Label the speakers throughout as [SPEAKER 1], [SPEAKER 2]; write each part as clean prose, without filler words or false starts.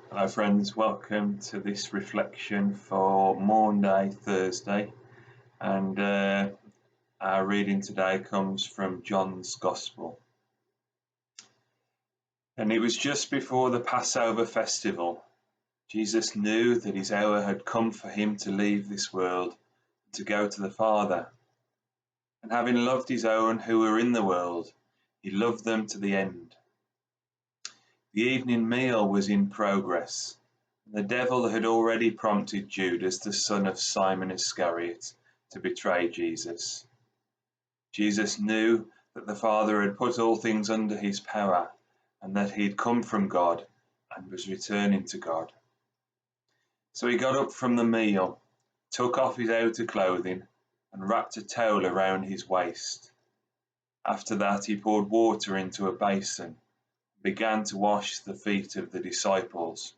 [SPEAKER 1] Hello friends, welcome to this reflection for Maundy Thursday, and our reading today comes from John's Gospel. And it was just before the Passover festival. Jesus knew that his hour had come for him to leave this world and to go to the Father. And having loved his own who were in the world, he loved them to the end. The evening meal was in progress. The devil had already prompted Judas, the son of Simon Iscariot, to betray Jesus. Jesus knew that the Father had put all things under his power, and that he had come from God and was returning to God. So he got up from the meal, took off his outer clothing, and wrapped a towel around his waist. After that he poured water into a basin, and began to wash the feet of the disciples,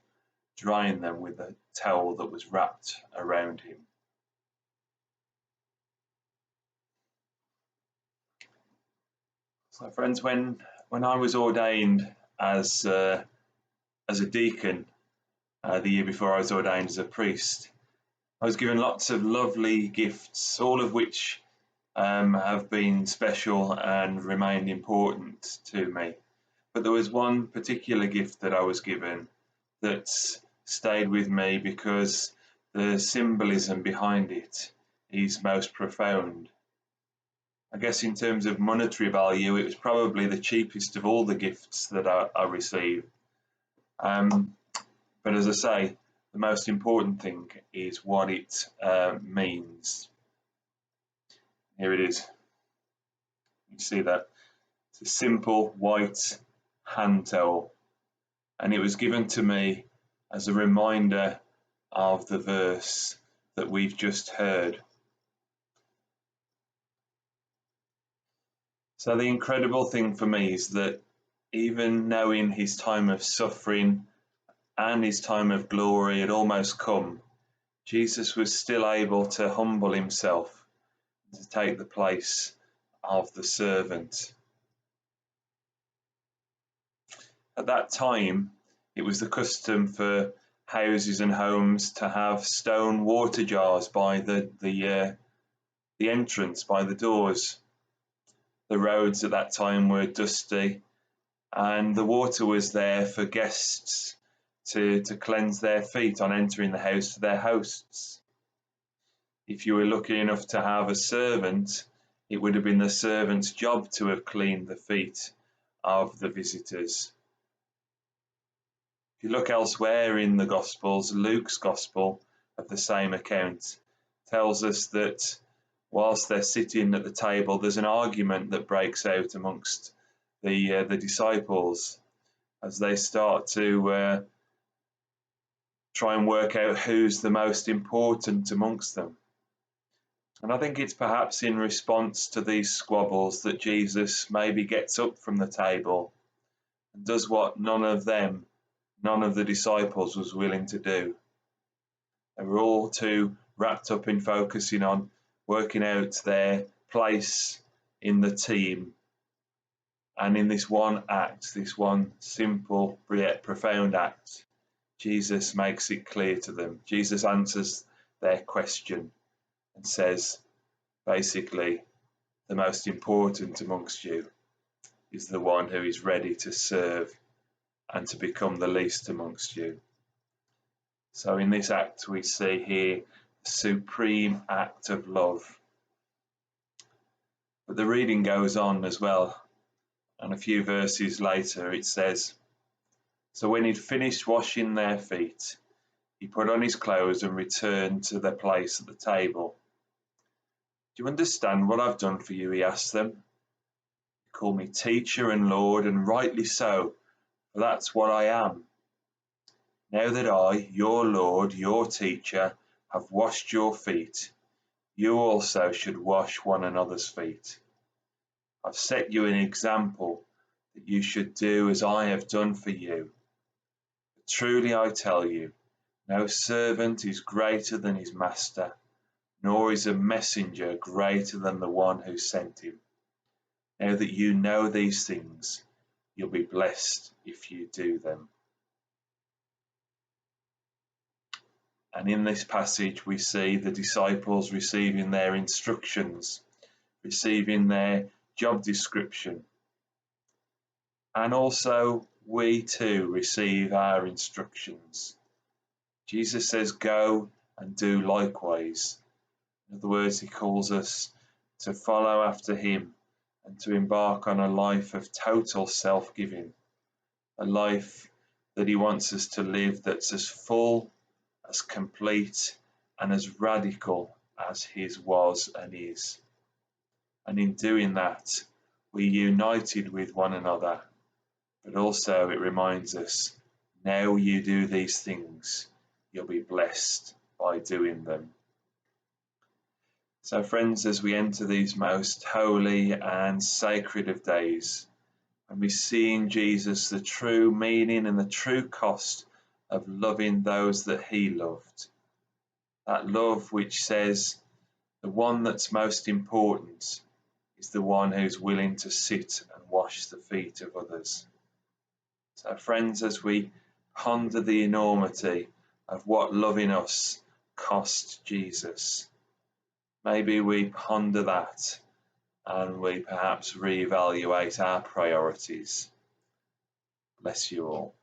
[SPEAKER 1] drying them with the towel that was wrapped around him. So friends, when I was ordained as a deacon, the year before I was ordained as a priest, I was given lots of lovely gifts, all of which have been special and remained important to me. But there was one particular gift that I was given that stayed with me because the symbolism behind it is most profound. I guess in terms of monetary value, it was probably the cheapest of all the gifts that I received. But as I say, the most important thing is what it means. Here it is. You see that? It's a simple white hand towel, and it was given to me as a reminder of the verse that we've just heard. So the incredible thing for me is that even knowing his time of suffering and his time of glory had almost come, Jesus was still able to humble himself, to take the place of the servant. At that time, it was the custom for houses and homes to have stone water jars by the entrance, by the doors. The roads at that time were dusty, and the water was there for guests to cleanse their feet on entering the house to their hosts. If you were lucky enough to have a servant, it would have been the servant's job to have cleaned the feet of the visitors. If you look elsewhere in the Gospels, Luke's Gospel of the same account tells us that whilst they're sitting at the table, there's an argument that breaks out amongst the disciples as they start to try and work out who's the most important amongst them. And I think it's perhaps in response to these squabbles that Jesus maybe gets up from the table and does what none of the disciples was willing to do. They were all too wrapped up in focusing on working out their place in the team. And in this one act, this one simple yet profound act, Jesus makes it clear to them. Jesus answers their question and says, basically, the most important amongst you is the one who is ready to serve and to become the least amongst you. So in this act, we see here the supreme act of love. But the reading goes on as well, and a few verses later it says, "So when he'd finished washing their feet, he put on his clothes and returned to their place at the table. 'Do you understand what I've done for you?' he asked them. 'You call me teacher and Lord, and rightly so, for that's what I am. Now that I, your Lord, your teacher, have washed your feet, you also should wash one another's feet. I've set you an example that you should do as I have done for you. But truly I tell you, no servant is greater than his master, nor is a messenger greater than the one who sent him. Now that you know these things, you'll be blessed if you do them.'" And in this passage, we see the disciples receiving their instructions, receiving their job description. And also, we too receive our instructions. Jesus says, go and do likewise. In other words, he calls us to follow after him and to embark on a life of total self-giving, a life that he wants us to live that's as full, as complete, and as radical as his was and is. And in doing that, we're united with one another, but also it reminds us, now you do these things, you'll be blessed by doing them. So friends, as we enter these most holy and sacred of days, and we see in Jesus the true meaning and the true cost of loving those that he loved, that love which says the one that's most important is the one who's willing to sit and wash the feet of others. So friends, as we ponder the enormity of what loving us cost Jesus, maybe we ponder that and we perhaps reevaluate our priorities. Bless you all.